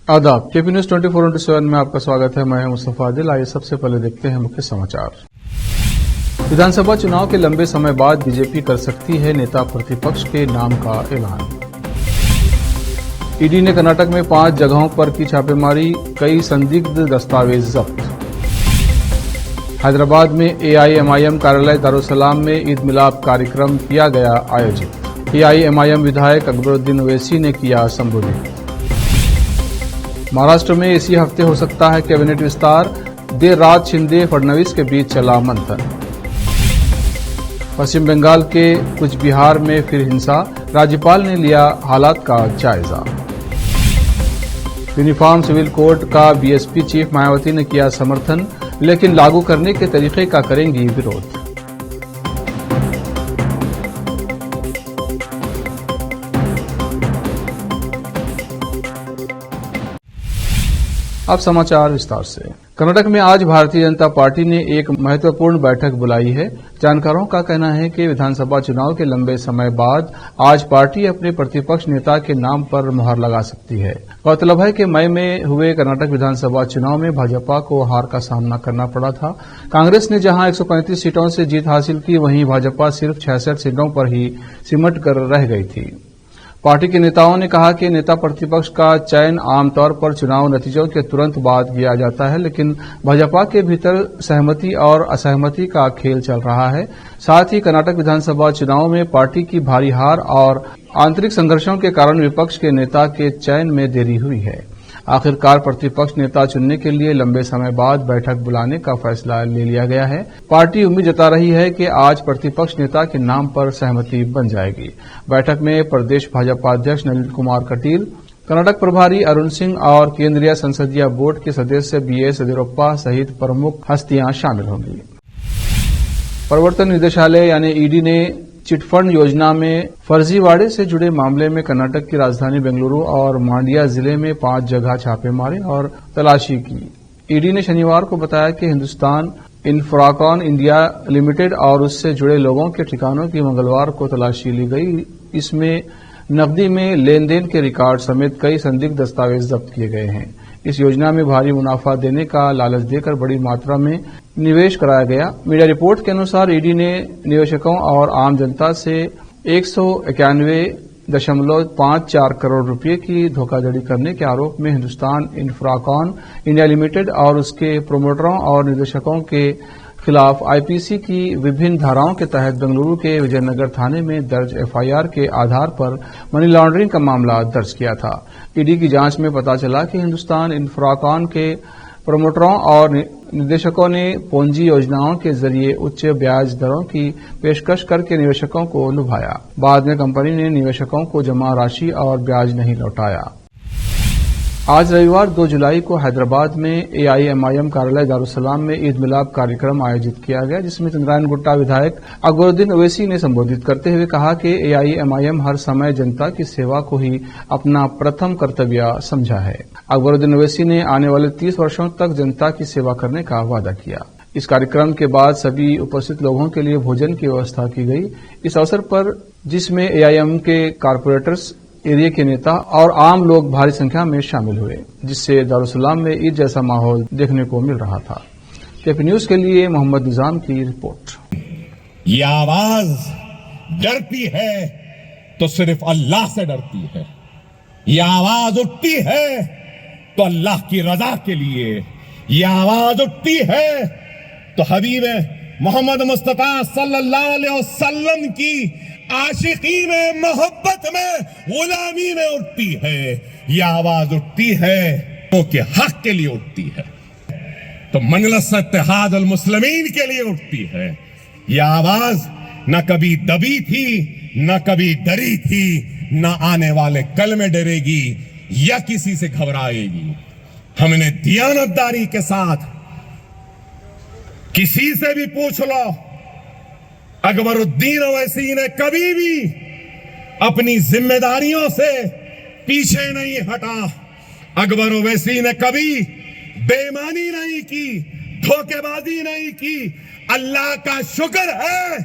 आदाब। KP news 24/7 में आपका स्वागत है। मैं मुस्तफा आदिल। आइए सबसे पहले देखते हैं मुख्य समाचार। विधानसभा चुनाव के लंबे समय बाद बीजेपी कर सकती है नेता प्रतिपक्ष के नाम का ऐलान। ईडी ने कर्नाटक में 5 जगहों पर की छापेमारी, कई संदिग्ध दस्तावेज जब्त। हैदराबाद में एआईएमआईएम कार्यालय दारुसलाम में ईद मिलाद कार्यक्रम किया गया आयोजित। एआईएमआईएम विधायक अकबरुद्दीन ओवैसी ने किया संबोधित। महाराष्ट्र में इसी हफ्ते हो सकता है कैबिनेट विस्तार, देर रात शिंदे फडणवीस के बीच चला मंथन। पश्चिम बंगाल के कुछ बिहार में फिर हिंसा, राज्यपाल ने लिया हालात का जायजा। यूनिफॉर्म सिविल कोड का बीएसपी चीफ मायावती ने किया समर्थन, लेकिन लागू करने के तरीके का करेंगी विरोध। अब समाचार विस्तार से। कर्नाटक में आज भारतीय जनता पार्टी ने एक महत्वपूर्ण बैठक बुलाई है। जानकारों का कहना है कि विधानसभा चुनाव के लंबे समय बाद आज पार्टी अपने प्रतिपक्ष नेता के नाम पर मुहर लगा सकती है। गौरतलब है कि मई में हुए कर्नाटक विधानसभा चुनाव में भाजपा को हार का सामना करना पड़ा था। कांग्रेस ने जहां 135 सीटों से जीत हासिल की, वहीं भाजपा सिर्फ 66 सीटों पर ही सिमट कर रह गई थी। पार्टी के नेताओं ने कहा कि नेता प्रतिपक्ष का चयन आमतौर पर चुनाव नतीजों के तुरंत बाद किया जाता है, लेकिन भाजपा के भीतर सहमति और असहमति का खेल चल रहा है। साथ ही कर्नाटक विधानसभा चुनाव में पार्टी की भारी हार और आंतरिक संघर्षों के कारण विपक्ष के नेता के चयन में देरी हुई है। आखिरकार प्रतिपक्ष नेता चुनने के लिए लंबे समय बाद बैठक बुलाने का फैसला ले लिया गया है। पार्टी उम्मीद जता रही है कि आज प्रतिपक्ष नेता के नाम पर सहमति बन जाएगी। बैठक में प्रदेश भाजपा अध्यक्ष नलिन कुमार कटील, कर्नाटक प्रभारी अरुण सिंह और केंद्रीय संसदीय बोर्ड के सदस्य बीएस येदियुरप्पा सहित प्रमुख हस्तियां शामिल होंगी। प्रवर्तन निदेशालय यानी ईडी ने चिटफंड योजना में फर्जीवाड़े से जुड़े मामले में कर्नाटक की राजधानी बेंगलुरु और मांड्या जिले में 5 जगह छापे मारे और तलाशी की। ईडी ने शनिवार को बताया कि हिंदुस्तान इंफ्राकॉन इंडिया लिमिटेड और उससे जुड़े लोगों के ठिकानों की मंगलवार को तलाशी ली गई। इसमें नकदी में लेन देन के रिकॉर्ड समेत कई संदिग्ध दस्तावेज जब्त किए गए हैं। इस योजना में भारी मुनाफा देने का लालच देकर बड़ी मात्रा में निवेश कराया गया। मीडिया रिपोर्ट के अनुसार ईडी ने निवेशकों और आम जनता से 191.54 करोड़ रुपए की धोखाधड़ी करने के आरोप में हिंदुस्तान इंफ्राकॉन इंडिया लिमिटेड और उसके प्रोमोटरों और निदेशकों के खिलाफ आईपीसी की विभिन्न धाराओं के तहत बेंगलुरु के विजयनगर थाने में दर्ज एफआईआर के आधार पर मनी लॉन्ड्रिंग का मामला दर्ज किया था। ईडी की जांच में पता चला कि हिंदुस्तान इंफ्राकॉन के प्रमोटरों और निदेशकों ने पोंजी योजनाओं के जरिए उच्च ब्याज दरों की पेशकश करके निवेशकों को लुभाया। बाद में कंपनी ने निवेशकों को जमा राशि और ब्याज नहीं लौटाया। आज रविवार 2 जुलाई को हैदराबाद में एआईएमआईएम कार्यालय दारुसलाम में ईद मिलाद कार्यक्रम आयोजित किया गया, जिसमें चंद्रायन गुट्टा विधायक अकबरुद्दीन ओवैसी ने संबोधित करते हुए कहा कि एआईएमआईएम हर समय जनता की सेवा को ही अपना प्रथम कर्तव्य समझा है। अकबरुद्दीन ओवैसी ने आने वाले 30 वर्षों तक जनता की सेवा करने का वादा किया। इस कार्यक्रम के बाद सभी उपस्थित लोगों के लिए भोजन की व्यवस्था की गई। इस अवसर पर जिसमें एआईएम के कारपोरेटर्स, एरिया के नेता और आम लोग भारी संख्या में शामिल हुए, जिससे दारुसलाम में ईद जैसा माहौल देखने को मिल रहा था। केपी न्यूज के लिए मोहम्मद निजाम की रिपोर्ट। ये आवाज डरती है तो सिर्फ अल्लाह से डरती है। ये आवाज उठती है तो अल्लाह की रजा के लिए। ये आवाज उठती है तो हबीब मोहम्मद मुस्तफा सल्लल्लाहु अलैहि वसल्लम की आशिकी में, मोहब्बत में, गुलामी में उठती है। यह आवाज उठती है तो के हक के लिए उठती है, तो मजलिस इत्तेहाद अल मुस्लिमीन के लिए उठती है। यह आवाज न कभी दबी थी, न कभी डरी थी, न आने वाले कल में डरेगी या किसी से घबराएगी। हमने दियानतदारी के साथ, किसी से भी पूछ लो, अकबरुद्दीन ओवैसी ने कभी भी अपनी जिम्मेदारियों से पीछे नहीं हटा। अकबर ओवैसी ने कभी बेईमानी नहीं की, धोखेबाजी नहीं की। अल्लाह का शुक्र है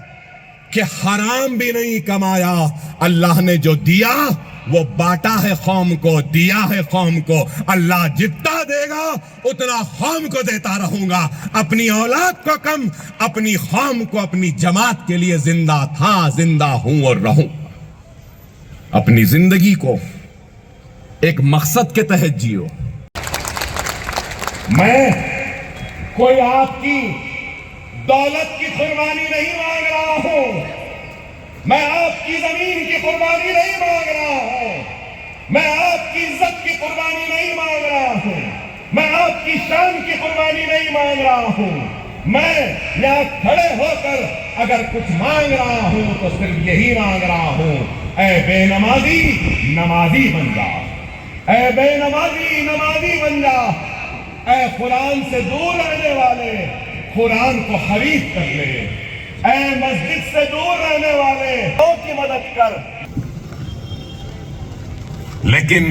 कि हराम भी नहीं कमाया। अल्लाह ने जो दिया वो बांटा है कौम को, दिया है कौम को। अल्लाह जितना देगा उतना कौम को देता रहूंगा। अपनी औलाद को कम, अपनी कौम को, अपनी जमात के लिए जिंदा था, जिंदा हूं और रहूं। अपनी जिंदगी को एक मकसद के तहत जियो। मैं कोई आपकी दौलत की कुर्बानी नहीं मांग रहा हूं, मैं आपकी जमीन की कुर्बानी नहीं मांग रहा हूं, मैं आपकी इज्जत की कुर्बानी नहीं मांग रहा हूं, मैं आपकी शान की कुर्बानी नहीं मांग रहा हूं। मैं यहां खड़े होकर अगर कुछ मांग रहा हूं तो सिर्फ यही मांग रहा हूं, ऐ बेनमाजी नमाजी बन जा, ऐ बेनमाजी नमाजी बन जा, ऐ कुरान से दूर रहने वाले कुरान को खरीद कर ले, ऐ मस्जिद से दूर रहने वाले लोगों की मदद कर। लेकिन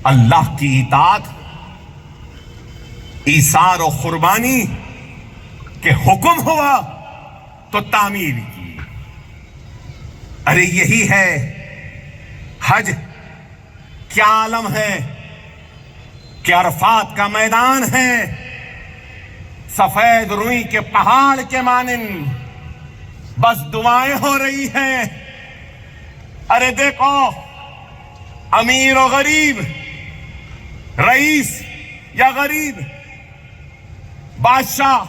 अल्लाह की इताअत, ईसार और कुर्बानी के हुक्म हुआ तो तामीर की। अरे यही है हज, क्या आलम है, क्या अरफात का मैदान है, सफेद रुई के पहाड़ के मानिंद बस दुआएं हो रही हैं। अरे देखो, अमीर और गरीब, रईस या गरीब, बादशाह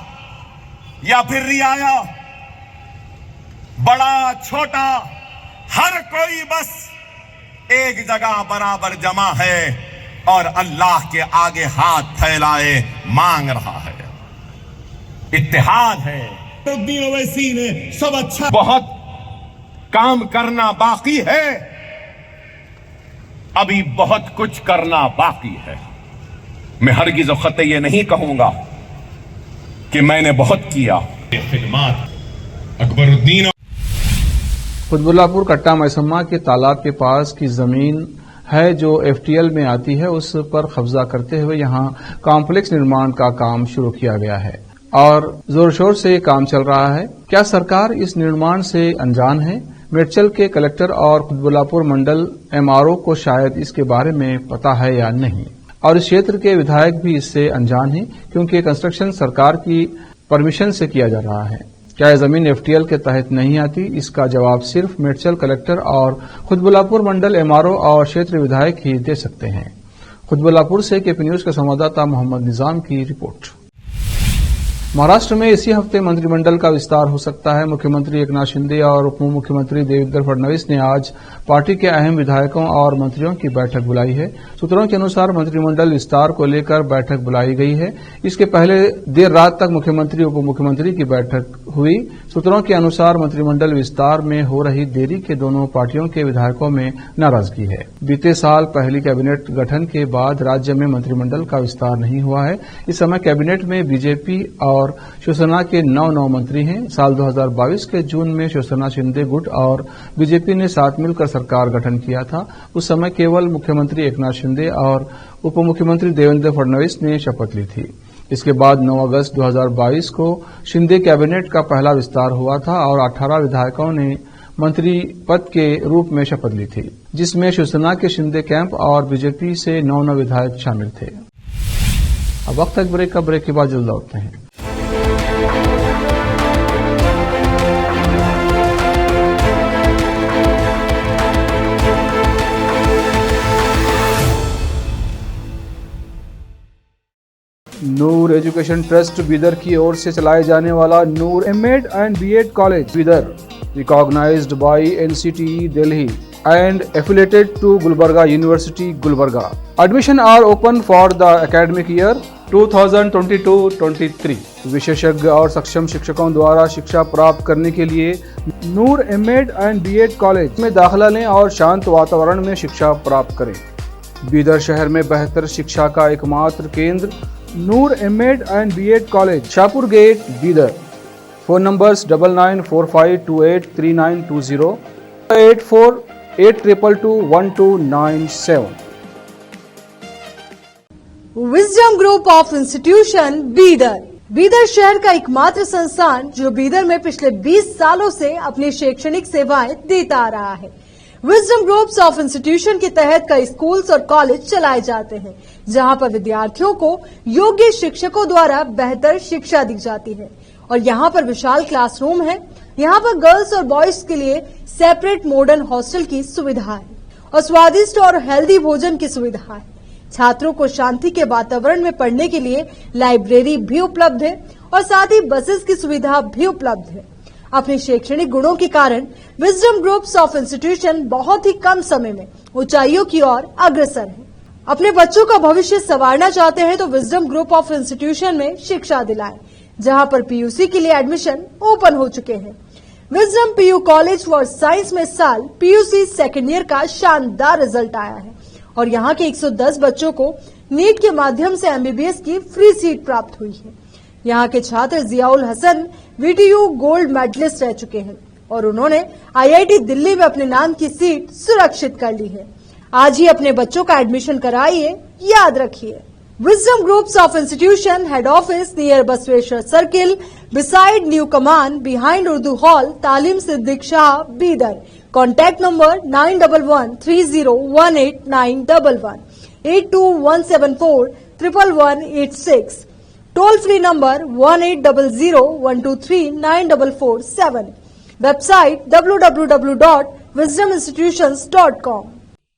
या फिर रियाया, बड़ा छोटा, हर कोई बस एक जगह बराबर जमा है और अल्लाह के आगे हाथ फैलाए मांग रहा है। इत्तेहाद है। उद्दीन ओवैसी ने सब अच्छा, बहुत काम करना बाकी है, अभी बहुत कुछ करना बाकी है। मैं हरगिज़ ख़त्ते ये नहीं कहूंगा कि मैंने बहुत किया। खिदमत अकबरुद्दीन कुतबुल्लापुर कट्टा मैसम्मा के तालाब के पास की जमीन है जो एफटीएल में आती है, उस पर कब्जा करते हुए यहां कॉम्प्लेक्स निर्माण का काम शुरू किया गया है और जोर शोर से काम चल रहा है। क्या सरकार इस निर्माण से अनजान है? मेडचल के कलेक्टर और कुतबुल्लापुर मंडल एमआरओ को शायद इसके बारे में पता है या नहीं, और इस क्षेत्र के विधायक भी इससे अनजान हैं क्योंकि कंस्ट्रक्शन सरकार की परमिशन से किया जा रहा है। क्या यह जमीन एफटीएल के तहत नहीं आती? इसका जवाब सिर्फ मेडचल कलेक्टर और कुतबुल्लापुर मंडल एमआरओ और क्षेत्र विधायक ही दे सकते हैं। कुतबुल्लापुर से केपी न्यूज के संवाददाता मोहम्मद निजाम की रिपोर्ट। महाराष्ट्र में इसी हफ्ते मंत्रिमंडल का विस्तार हो सकता है। मुख्यमंत्री एकनाथ शिंदे और उप मुख्यमंत्री देवेंद्र फडणवीस ने आज पार्टी के अहम विधायकों और मंत्रियों की बैठक बुलाई है। सूत्रों के अनुसार मंत्रिमंडल विस्तार को लेकर बैठक बुलाई गई है। इसके पहले देर रात तक मुख्यमंत्री उप मुख्यमंत्री की बैठक हुई। सूत्रों के अनुसार मंत्रिमंडल विस्तार में हो रही देरी के दोनों पार्टियों के विधायकों में नाराजगी है। बीते साल पहली कैबिनेट गठन के बाद राज्य में मंत्रिमंडल का विस्तार नहीं हुआ है। इस समय कैबिनेट में बीजेपी और शिवसेना के 9 मंत्री हैं। साल 2022 के जून में शिवसेना शिंदे गुट और बीजेपी ने साथ मिलकर सरकार गठन किया था। उस समय केवल मुख्यमंत्री एकनाथ शिंदे और उप मुख्यमंत्री देवेंद्र फडणवीस ने शपथ ली थी। इसके बाद 9 अगस्त 2022 को शिंदे कैबिनेट का पहला विस्तार हुआ था और 18 विधायकों ने मंत्री पद के रूप में शपथ ली थी, जिसमें शिवसेना के शिंदे कैंप और बीजेपी से 9 विधायक शामिल थे। अब वक्त तक ब्रेक का, ब्रेक के बाद जल्द लौटते हैं। नूर एजुकेशन ट्रस्ट बीदर की ओर से चलाए जाने वाला Noor MEd and BEd college Bidar, recognised by NCTE Delhi and affiliated to Gulbarga University, Gulbarga. Admission are open for the academic year 2022-23. विशेषज्ञ और सक्षम शिक्षकों द्वारा शिक्षा प्राप्त करने के लिए नूर एमएड एंड बीएड कॉलेज में दाखिला लें और शांत वातावरण में शिक्षा प्राप्त करें। बीदर शहर में बेहतर शिक्षा का एकमात्र केंद्र Noor MEd and BEd college, Shahpur gate, Bidar. Phone numbers 9945283920, 8482221297। Wisdom group of institution Bidar, Bidar शहर का एकमात्र संस्थान जो बीदर में पिछले 20 सालों से अपनी शैक्षणिक सेवाएं देता आ रहा है। विजडम ग्रुप्स ऑफ इंस्टीट्यूशन के तहत कई स्कूल्स और कॉलेज चलाए जाते हैं, जहां पर विद्यार्थियों को योग्य शिक्षकों द्वारा बेहतर शिक्षा दी जाती है। और यहाँ पर विशाल क्लासरूम है। यहाँ पर गर्ल्स और बॉयज के लिए सेपरेट मॉडर्न हॉस्टल की सुविधा है और स्वादिष्ट और हेल्दी भोजन की सुविधा है। छात्रों को शांति के वातावरण में पढ़ने के लिए लाइब्रेरी भी उपलब्ध है और साथ ही बसेस की सुविधा भी उपलब्ध है। अपने शैक्षणिक गुणों के कारण विजडम ग्रुप्स ऑफ इंस्टीट्यूशन बहुत ही कम समय में ऊंचाइयों की ओर अग्रसर है। अपने बच्चों का भविष्य संवारना चाहते हैं तो विजडम ग्रुप ऑफ इंस्टीट्यूशन में शिक्षा दिलाएं, जहां पर पीयूसी के लिए एडमिशन ओपन हो चुके हैं। Wisdom PU college for science में साल पीयूसी सेकेंड ईयर का शानदार रिजल्ट आया है और यहाँ के 110 बच्चों को नीट के माध्यम से एमबीबीएस की फ्री सीट प्राप्त हुई है। यहाँ के छात्र Ziaul Hasan VTU gold medalist रह चुके हैं और उन्होंने आईआईटी दिल्ली में अपने नाम की सीट सुरक्षित कर ली है। आज ही अपने बच्चों का एडमिशन कराइए, याद रखिए। Wisdom groups of institution head office near Basaveshwar circle beside new Kaman behind Urdu hall Taleem Siddiq Shah Bidar. Contact number 9113018911 8217411186। Toll free number 180012394447। Website www.wisdominstitutions.com।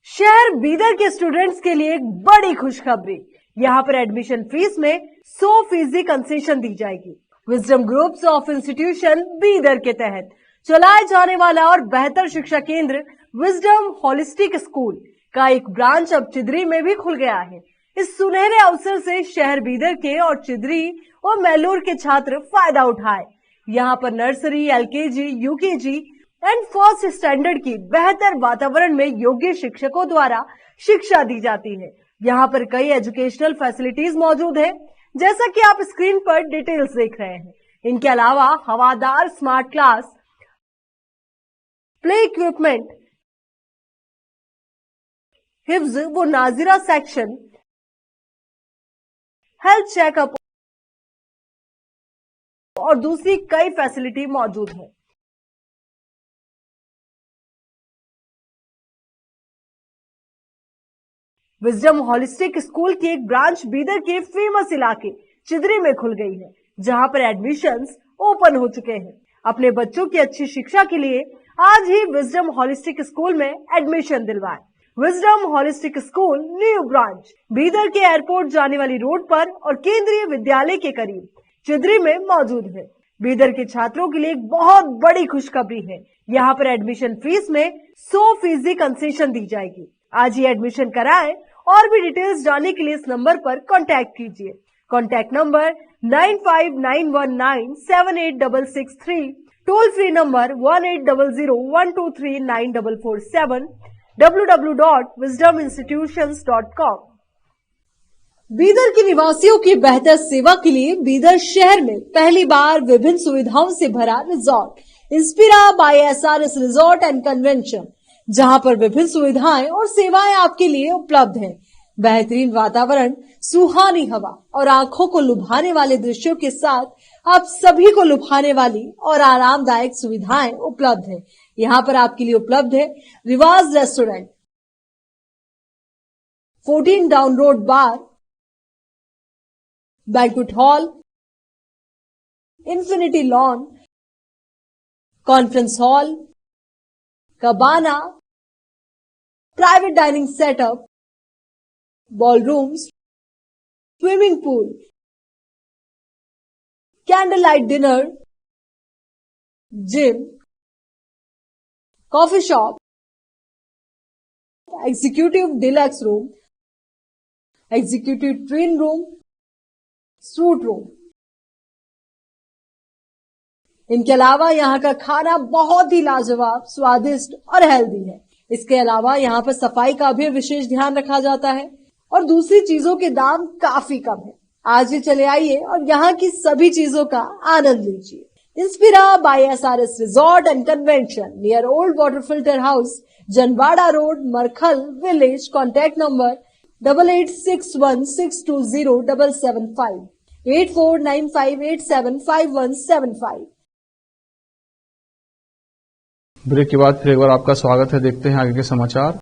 शहर बीदर के स्टूडेंट्स के लिए एक बड़ी खुशखबरी, यहाँ पर एडमिशन फीस में 100% कंसेशन दी जाएगी। Wisdom groups of institution Bidar के तहत चलाए जाने वाला और बेहतर शिक्षा केंद्र विजडम होलिस्टिक स्कूल का एक ब्रांच अब चिदरी में भी खुल गया है। इस सुनहरे अवसर से शहर बीदर के और चिदरी और मैलूर के छात्र फायदा उठाए। यहाँ पर nursery, LKG, UKG and first standard की बेहतर वातावरण में योग्य शिक्षकों द्वारा शिक्षा दी जाती है। यहाँ पर कई एजुकेशनल फैसिलिटीज मौजूद है, जैसा कि आप स्क्रीन पर डिटेल्स देख रहे हैं। इनके अलावा हवादार स्मार्ट क्लास, प्ले इक्विपमेंट, हिफ्ज व नाजिरा सेक्शन, हेल्थ चेकअप और दूसरी कई फैसिलिटी मौजूद है। विजडम होलिस्टिक स्कूल की एक ब्रांच बीदर के फेमस इलाके चिदरी में खुल गई है, जहां पर एडमिशंस ओपन हो चुके हैं। अपने बच्चों की अच्छी शिक्षा के लिए आज ही विजडम होलिस्टिक स्कूल में एडमिशन दिलवाएं। Wisdom holistic school new branch Bidar के एयरपोर्ट जाने वाली रोड पर और केंद्रीय विद्यालय के करीब चिदरी में मौजूद है। बीदर के छात्रों के लिए एक बहुत बड़ी खुशखबरी है, यहाँ पर एडमिशन फीस में 100% कंसेशन दी जाएगी। आज ही एडमिशन कराएं और भी डिटेल्स जानने के लिए इस नंबर पर कांटेक्ट कीजिए। Contact number 9591978663, toll free number 180012394447, www.wisdominstitutions.com। Bidar के निवासियों की बेहतर सेवा के लिए बीदर शहर में पहली बार विभिन्न सुविधाओं से भरा resort Inspira by SRS resort and convention, जहां पर विभिन्न सुविधाएं और सेवाएं आपके लिए उपलब्ध हैं। बेहतरीन वातावरण, सुहानी हवा और आंखों को लुभाने वाले दृश्यों के साथ आप सभी को लुभाने वाली और आरामदायक सुविधाएं उपलब्ध है। यहाँ पर आपके लिए उपलब्ध है Rivaaz restaurant, 14 down road bar, banquet hall, infinity lawn, conference hall, cabana, private dining setup, ballrooms, swimming pool, candle light dinner, gym, coffee shop, executive deluxe room, executive twin room, suite room. इनके अलावा यहाँ का खाना बहुत ही लाजवाब, स्वादिष्ट और healthy है। इसके अलावा यहाँ पर सफाई का भी विशेष ध्यान रखा जाता है और दूसरी चीजों के दाम काफी कम है। आज ही चले आइए और यहाँ की सभी चीजों का आनंद लीजिए। Inspira by SRS resort and convention near old water filter house, Janwada road, Markhal village. Contact number 8861620775, 8495875175। Break के बाद फिर एक बार आपका स्वागत है। देखते हैं आगे के समाचार।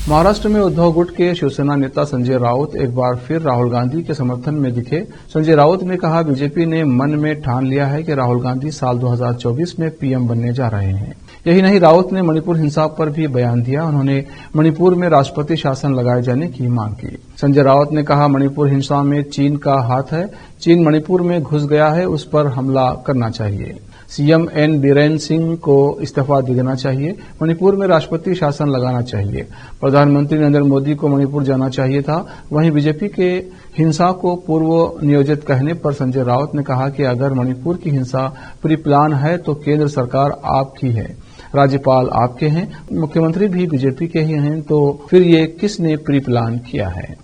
महाराष्ट्र में उद्धव गुट के शिवसेना नेता संजय राउत एक बार फिर राहुल गांधी के समर्थन में दिखे। संजय राउत ने कहा, बीजेपी ने मन में ठान लिया है कि राहुल गांधी साल 2024 में पीएम बनने जा रहे हैं। यही नहीं, राउत ने मणिपुर हिंसा पर भी बयान दिया। उन्होंने मणिपुर में राष्ट्रपति शासन लगाए जाने की मांग की। संजय राउत ने कहा, मणिपुर हिंसा में चीन का हाथ है। चीन मणिपुर में घुस गया है, उस पर हमला करना चाहिए। सीएम एन बीरेन सिंह को इस्तीफा दे देना चाहिए। मणिपुर में राष्ट्रपति शासन लगाना चाहिए। प्रधानमंत्री नरेंद्र मोदी को मणिपुर जाना चाहिए था। वहीं बीजेपी के हिंसा को पूर्व नियोजित कहने पर संजय राउत ने कहा कि अगर मणिपुर की हिंसा प्री प्लान है तो केंद्र सरकार आपकी है, राज्यपाल आपके हैं, मुख्यमंत्री भी बीजेपी के ही हैं, तो फिर ये किसने प्री प्लान किया है?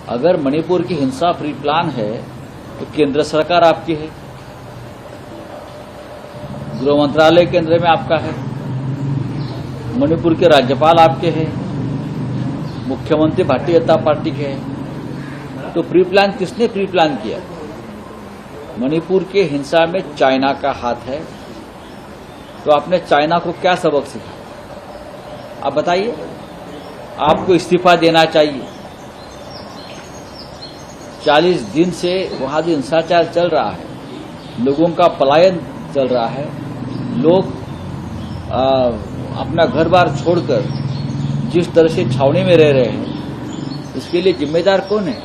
अगर मणिपुर की हिंसा प्री प्लान है तो केंद्र सरकार आपकी है, गृह मंत्रालय केंद्र में आपका है, मणिपुर के राज्यपाल आपके हैं, मुख्यमंत्री भारतीय जनता पार्टी के हैं। तो प्री प्लान किसने प्री प्लान किया? मणिपुर के हिंसा में चाइना का हाथ है, तो आपने चाइना को क्या सबक सिखाया? आप बताइए। आपको इस्तीफा देना चाहिए। 40 दिन से वहां जो हिंसाचार चल रहा है, लोगों का पलायन चल रहा है, लोग अपना घर बार छोड़कर जिस तरह से छावनी में रह रहे हैं, इसके लिए जिम्मेदार कौन है?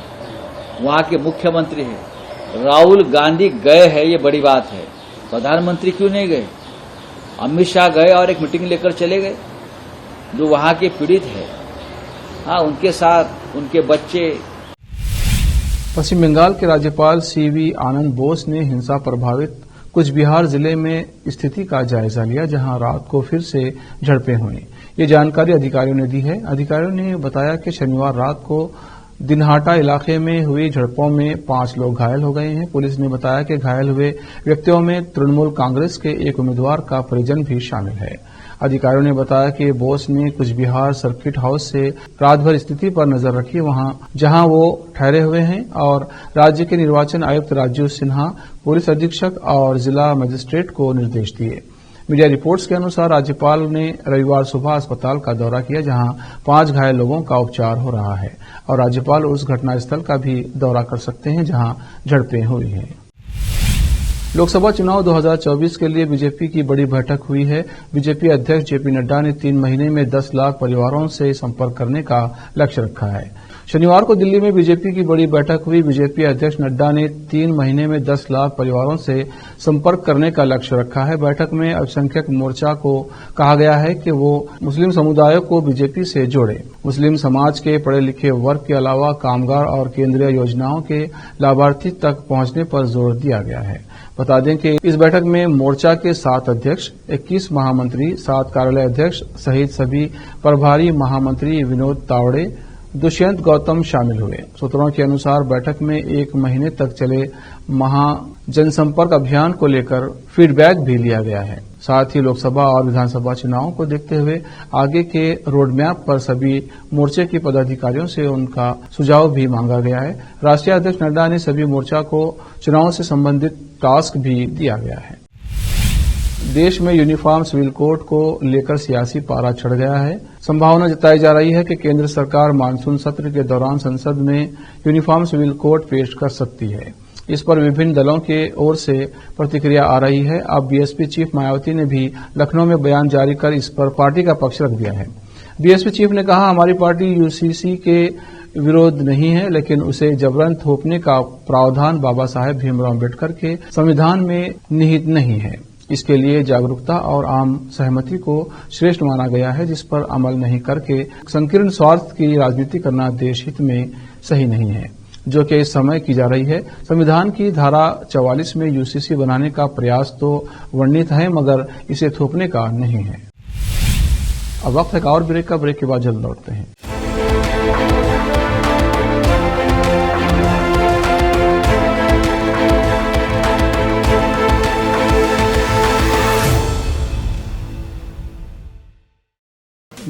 वहां के मुख्यमंत्री है। राहुल गांधी गए हैं, ये बड़ी बात है। प्रधानमंत्री क्यों नहीं गए? अमित शाह गए और एक मीटिंग लेकर चले गए। जो वहां के पीड़ित है, हाँ, उनके साथ उनके बच्चे। पश्चिम बंगाल के राज्यपाल सीवी आनंद बोस ने हिंसा प्रभावित कुछ बिहार जिले में स्थिति का जायजा लिया, जहां रात को फिर से झड़पें हुई। ये जानकारी अधिकारियों ने दी है। अधिकारियों ने बताया कि शनिवार रात को दिनहाटा इलाके में हुई झड़पों में 5 लोग घायल हो गए हैं। पुलिस ने बताया कि घायल हुए व्यक्तियों में तृणमूल कांग्रेस के एक उम्मीदवार का परिजन भी शामिल है। अधिकारियों ने बताया कि बोस ने कुछ बिहार सर्किट हाउस से रात भर स्थिति पर नजर रखी, जहां वो ठहरे हुए हैं, और राज्य के निर्वाचन आयुक्त राजीव सिन्हा, पुलिस अधीक्षक और जिला मजिस्ट्रेट को निर्देश दिए। मीडिया रिपोर्ट्स के अनुसार राज्यपाल ने रविवार सुबह अस्पताल का दौरा किया, जहां 5 घायल लोगों का उपचार हो रहा है, और राज्यपाल उस घटनास्थल का भी दौरा कर सकते हैं जहां झड़पें हुई हैं। लोकसभा चुनाव 2024 के लिए बीजेपी की बड़ी बैठक हुई है। बीजेपी अध्यक्ष जेपी नड्डा ने 3 महीने में 10 लाख परिवारों से संपर्क करने का लक्ष्य रखा है। शनिवार को दिल्ली में बीजेपी की बड़ी बैठक हुई। बीजेपी अध्यक्ष नड्डा ने 3 महीने में 10 लाख परिवारों से संपर्क करने का लक्ष्य रखा है। बैठक में अल्पसंख्यक मोर्चा को कहा गया है कि वो मुस्लिम समुदाय को बीजेपी से जोड़े। मुस्लिम समाज के पढ़े लिखे वर्ग के अलावा कामगार और केंद्रीय योजनाओं के लाभार्थी तक पहुंचने पर जोर दिया गया है। बता दें कि इस बैठक में मोर्चा के 7 अध्यक्ष, 21 महामंत्री, 7 कार्यालय अध्यक्ष सहित सभी प्रभारी महामंत्री विनोद तावड़े, दुष्यंत गौतम शामिल हुए। सूत्रों के अनुसार बैठक में 1 महीने तक चले जनसंपर्क अभियान को लेकर फीडबैक भी लिया गया है। साथ ही लोकसभा और विधानसभा चुनावों को देखते हुए आगे के रोडमैप पर सभी मोर्चे के पदाधिकारियों से उनका सुझाव भी मांगा गया है। राष्ट्रीय अध्यक्ष नड्डा ने सभी मोर्चा को चुनाव से संबंधित टास्क भी दिया गया है। देश में यूनिफॉर्म सिविल कोड को लेकर सियासी पारा चढ़ गया है। संभावना जताई जा रही है कि केंद्र सरकार मानसून सत्र के दौरान संसद में यूनिफॉर्म सिविल कोड पेश कर सकती है। इस पर विभिन्न दलों के ओर से प्रतिक्रिया आ रही है। अब बीएसपी चीफ मायावती ने भी लखनऊ में बयान जारी कर इस पर पार्टी का पक्ष रख दिया है। बीएसपी चीफ ने कहा, हमारी पार्टी यूसीसी के विरोध नहीं है, लेकिन उसे जबरन थोपने का प्रावधान बाबा साहेब भीमराव अम्बेडकर के संविधान में निहित नहीं है। इसके लिए जागरूकता और आम सहमति को श्रेष्ठ माना गया है, जिस पर अमल नहीं करके संकीर्ण स्वार्थ की राजनीति करना देश हित में सही नहीं है, जो कि इस समय की जा रही है। संविधान की धारा 44 में यूसीसी बनाने का प्रयास तो वर्णित है, मगर इसे थोपने का नहीं है। अब वक्त है और ब्रेक का। ब्रेक के बाद जल्द लौटते हैं।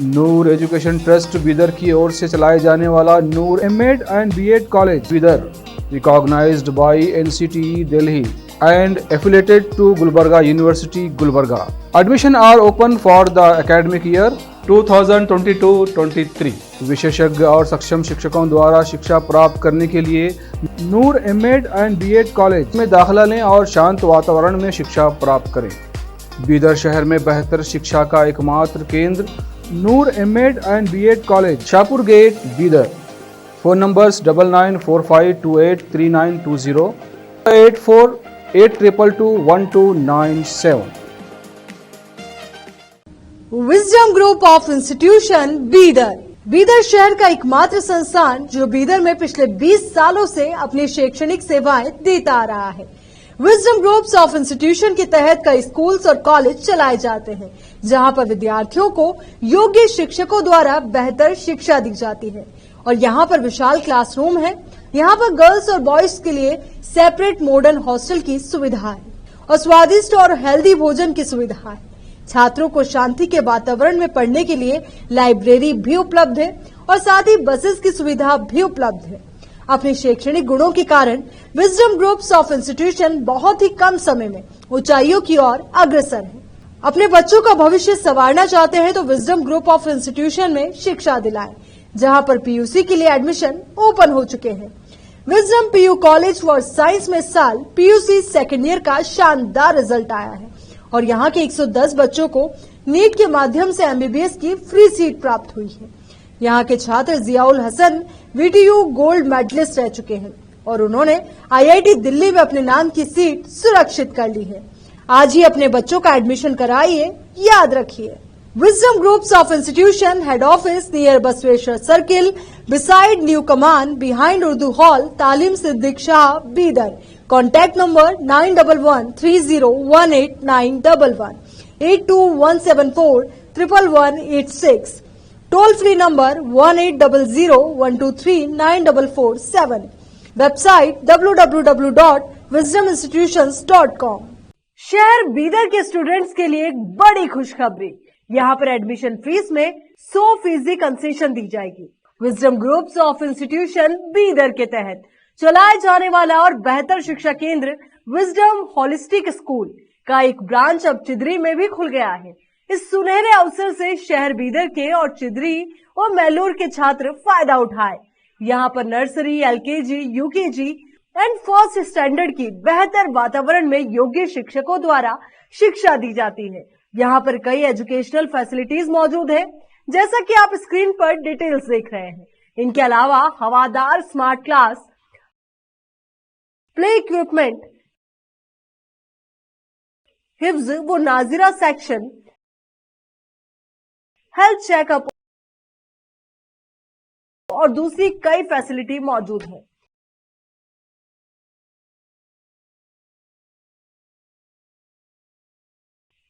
नूर एजुकेशन ट्रस्ट बीदर की ओर से चलाए जाने वाला Noor MEd and BEd college Bidar, recognised by NCTE Delhi, and affiliated to Gulbarga University, Gulbarga. Admission are open for the academic year 2022-23. विशेषज्ञ और सक्षम शिक्षकों द्वारा शिक्षा प्राप्त करने के लिए नूर एमएड एंड बीएड कॉलेज में दाखिला लें और शांत वातावरण में शिक्षा प्राप्त करें। बीदर शहर में बेहतर शिक्षा का एकमात्र केंद्र Noor MEd and BEd college, Shahpur gate, Bidar. Phone numbers 9945283920, 8482221297। Wisdom group of institution Bidar. Bidar शहर का एकमात्र संस्थान जो बीदर में पिछले 20 सालों से अपनी शैक्षणिक सेवाएं देता आ रहा है। विजडम ग्रुप्स ऑफ इंस्टीट्यूशन के तहत कई स्कूल्स और कॉलेज चलाए जाते हैं, जहां पर विद्यार्थियों को योग्य शिक्षकों द्वारा बेहतर शिक्षा दी जाती है। और यहाँ पर विशाल क्लासरूम है। यहाँ पर गर्ल्स और बॉयज के लिए सेपरेट मॉडर्न हॉस्टल की सुविधा है और स्वादिष्ट और हेल्दी भोजन की सुविधा है। छात्रों को शांति के वातावरण में पढ़ने के लिए लाइब्रेरी भी उपलब्ध है और साथ ही बसेस की सुविधा भी उपलब्ध है। अपने शैक्षणिक गुणों के कारण विजडम ग्रुप्स ऑफ इंस्टीट्यूशन बहुत ही कम समय में ऊंचाइयों की ओर अग्रसर है। अपने बच्चों का भविष्य संवारना चाहते हैं तो विजडम ग्रुप ऑफ इंस्टीट्यूशन में शिक्षा दिलाएं, जहां पर पीयूसी के लिए एडमिशन ओपन हो चुके हैं। Wisdom PU college for science में इस साल पीयूसी सेकेंड ईयर का शानदार रिजल्ट आया है और यहाँ के 110 बच्चों को नीट के माध्यम से एमबीबीएस की फ्री सीट प्राप्त हुई है। यहाँ के छात्र Ziaul Hasan VTU gold medalist रह चुके हैं और उन्होंने आईआईटी दिल्ली में अपने नाम की सीट सुरक्षित कर ली है। आज ही अपने बच्चों का एडमिशन कराइए, याद रखिए। Wisdom Groups of Institution Head Office near Basweshwar Circle, beside New Command, behind Urdu Hall, Talim Siddiq Shah, Bidar. Contact number 9173018911, 8217411186. Toll free number 180012394447. Website www.wisdominstitutions.com. शहर बीदर के स्टूडेंट्स के लिए एक बड़ी खुशखबरी। यहाँ पर एडमिशन फीस में 100% कंसेशन दी जाएगी। Wisdom groups of institution Bidar के तहत चलाए जाने वाला और बेहतर शिक्षा केंद्र विजडम होलिस्टिक स्कूल का एक ब्रांच अब चिदरी में भी खुल गया है। इस सुनहरे अवसर से शहर बीदर के और चिदरी और मैलूर के छात्र फायदा उठाए। यहाँ पर nursery, LKG, UKG and first standard की बेहतर वातावरण में योग्य शिक्षकों द्वारा शिक्षा दी जाती है। यहाँ पर कई एजुकेशनल फैसिलिटीज मौजूद है, जैसा कि आप स्क्रीन पर डिटेल्स देख रहे हैं। इनके अलावा हवादार स्मार्ट क्लास, प्ले इक्विपमेंट, हिफ्ज व नाजिरा सेक्शन, हेल्थ चेकअप और दूसरी कई फैसिलिटी मौजूद है।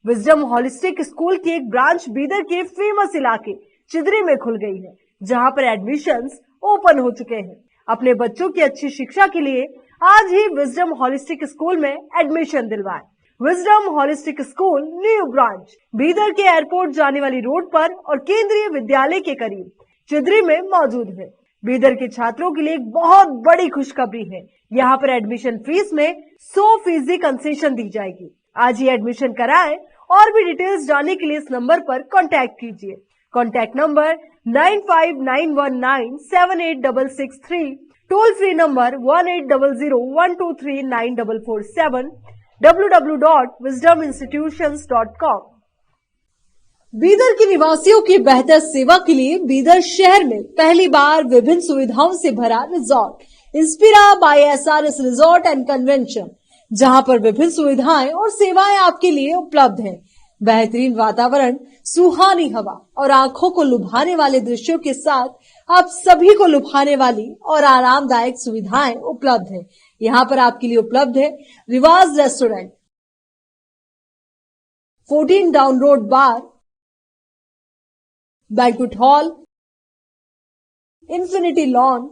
विजडम होलिस्टिक स्कूल की एक ब्रांच बीदर के फेमस इलाके चिदरी में खुल गई है, जहां पर एडमिशंस ओपन हो चुके हैं। अपने बच्चों की अच्छी शिक्षा के लिए आज ही विजडम होलिस्टिक स्कूल में एडमिशन दिलवाएं। Wisdom holistic school new branch Bidar के एयरपोर्ट जाने वाली रोड पर और केंद्रीय विद्यालय के करीब चिदरी में मौजूद है। बीदर के छात्रों के लिए एक बहुत बड़ी खुशखबरी है। यहाँ पर एडमिशन फीस में 100% कंसेशन दी जाएगी। आज ही एडमिशन कराएं और भी डिटेल्स जानने के लिए इस नंबर पर कांटेक्ट कीजिए। Contact number 9591978663, toll free number 180012394447, www.wisdominstitutions.com। Bidar के निवासियों की बेहतर सेवा के लिए बीदर शहर में पहली बार विभिन्न सुविधाओं से भरा resort Inspira by SRS resort and convention, जहां पर विभिन्न सुविधाएं और सेवाएं आपके लिए उपलब्ध हैं। बेहतरीन वातावरण, सुहानी हवा और आंखों को लुभाने वाले दृश्यों के साथ आप सभी को लुभाने वाली और आरामदायक सुविधाएं उपलब्ध हैं। यहाँ पर आपके लिए उपलब्ध है Rivaaz restaurant, 14 down road bar, banquet hall, infinity lawn,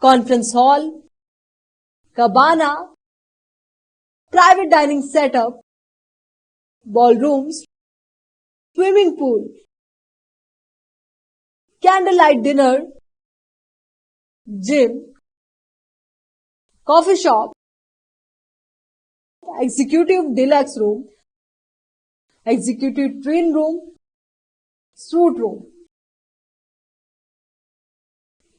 conference hall, cabana, private dining setup, ballrooms, swimming pool, candle light dinner, gym, coffee shop, executive deluxe room, executive twin room, suite room.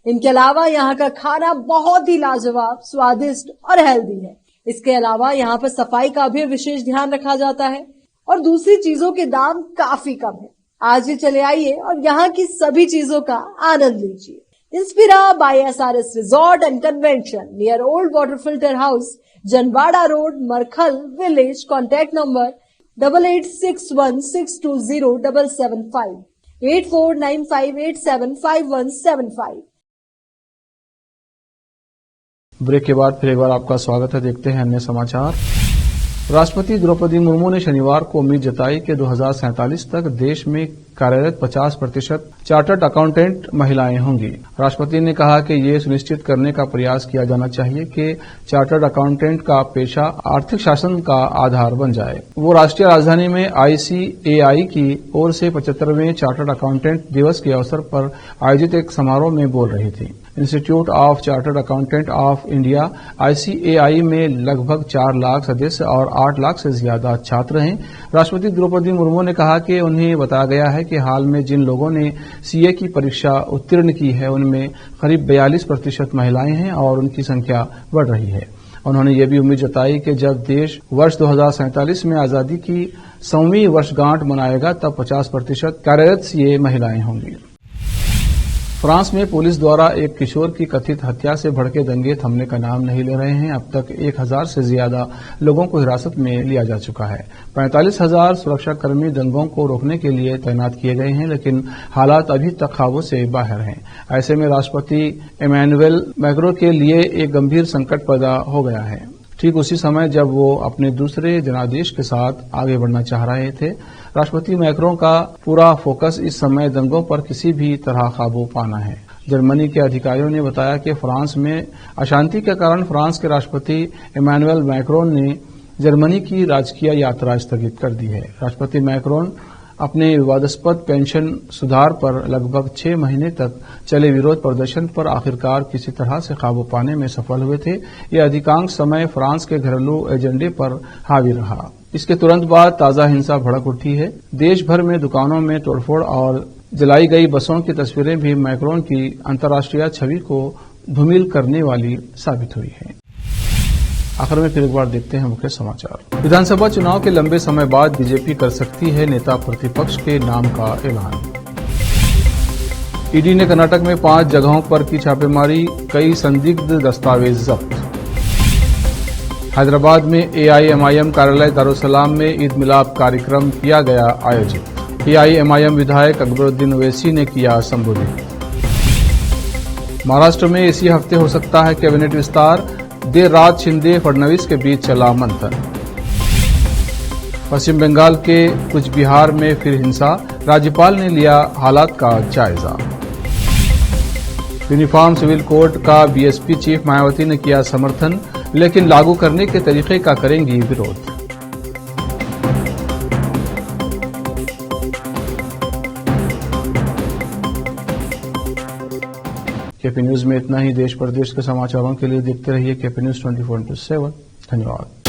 इनके अलावा यहाँ का खाना बहुत ही लाजवाब, स्वादिष्ट और healthy है। इसके अलावा यहाँ पर सफाई का भी विशेष ध्यान रखा जाता है और दूसरी चीजों के दाम काफी कम है। आज ही चले आइए और यहाँ की सभी चीजों का आनंद लीजिए। Inspira by SRS resort and convention near old water filter house, Janwada road, Markhal village. Contact number 8861620775, 8495875175। Break के बाद फिर एक बार आपका स्वागत है। देखते हैं अन्य समाचार। राष्ट्रपति द्रौपदी मुर्मू ने शनिवार को उम्मीद जताई कि 2047 तक देश में कार्यरत 50% चार्टर्ड अकाउंटेंट महिलाएं होंगी। राष्ट्रपति ने कहा कि ये सुनिश्चित करने का प्रयास किया जाना चाहिए कि चार्टर्ड अकाउंटेंट का पेशा आर्थिक शासन का आधार बन जाए। वो राष्ट्रीय राजधानी में ICAI की ओर से 75वें चार्टर्ड अकाउंटेंट दिवस के अवसर पर आयोजित एक समारोह में बोल रही थी। Institute of chartered accountant of India ICAI में लगभग 4 लाख सदस्य और 8 लाख से ज्यादा छात्र हैं। राष्ट्रपति द्रौपदी मुर्मू ने कहा कि उन्हें बताया गया है कि हाल में जिन लोगों ने CA की परीक्षा उत्तीर्ण की है उनमें करीब 42% महिलाएं हैं और उनकी संख्या बढ़ रही है। उन्होंने ये भी उम्मीद जताई कि जब देश वर्ष 2047 में आजादी की 100वीं वर्षगांठ मनाएगा तब 50% कार्यरत CA महिलाएं होंगी। फ्रांस में पुलिस द्वारा एक किशोर की कथित हत्या से भड़के दंगे थमने का नाम नहीं ले रहे हैं। अब तक 1000 से ज्यादा लोगों को हिरासत में लिया जा चुका है। 45,000 सुरक्षाकर्मी दंगों को रोकने के लिए तैनात किए गए हैं, लेकिन हालात अभी तक काबू से बाहर हैं। ऐसे में राष्ट्रपति इमैनुअल मैक्रों के लिए एक गंभीर संकट पैदा हो गया है। ठीक उसी समय जब वो अपने दूसरे जनादेश के साथ आगे बढ़ना चाह रहे थे, राष्ट्रपति मैक्रों का पूरा फोकस इस समय दंगों पर किसी भी तरह काबू पाना है। जर्मनी के अधिकारियों ने बताया कि फ्रांस में अशांति के कारण फ्रांस के राष्ट्रपति इमैनुअल मैक्रों ने जर्मनी की राजकीय यात्रा स्थगित कर दी है। राष्ट्रपति मैक्रों अपने विवादास्पद पेंशन सुधार पर लगभग 6 महीने तक चले विरोध प्रदर्शन पर आखिरकार किसी तरह से काबू पाने में सफल हुए थे। यह अधिकांश समय फ्रांस के घरेलू एजेंडे पर हावी रहा। इसके तुरंत बाद ताजा हिंसा भड़क उठी है। देश भर में दुकानों में तोड़फोड़ और जलाई गई बसों की तस्वीरें भी मैक्रों की अंतर्राष्ट्रीय छवि को धूमिल करने वाली साबित हुई है। आखिर में फिर एक बार देखते हैं मुख्य समाचार। विधानसभा चुनाव के लंबे समय बाद बीजेपी कर सकती है नेता प्रतिपक्ष के नाम का ऐलान। ईडी ने कर्नाटक में 5 जगहों पर की छापेमारी, कई संदिग्ध दस्तावेज जब्त। हैदराबाद में AIMIM कार्यालय दारुसलाम में ईद मिलाद कार्यक्रम किया गया आयोजित। AIMIM विधायक अकबरुद्दीन ओवैसी ने किया संबोधित। महाराष्ट्र में इसी हफ्ते हो सकता है कैबिनेट विस्तार, देर रात शिंदे फडणवीस के बीच चला मंथन। पश्चिम बंगाल के कुछ बिहार में फिर हिंसा, राज्यपाल ने लिया हालात का जायजा। यूनिफॉर्म सिविल कोड का BSP चीफ मायावती ने किया समर्थन, लेकिन लागू करने के तरीके का करेंगी विरोध। KP न्यूज में इतना ही। देश प्रदेश के समाचारों के लिए देखते रहिए KP न्यूज 24/7। धन्यवाद।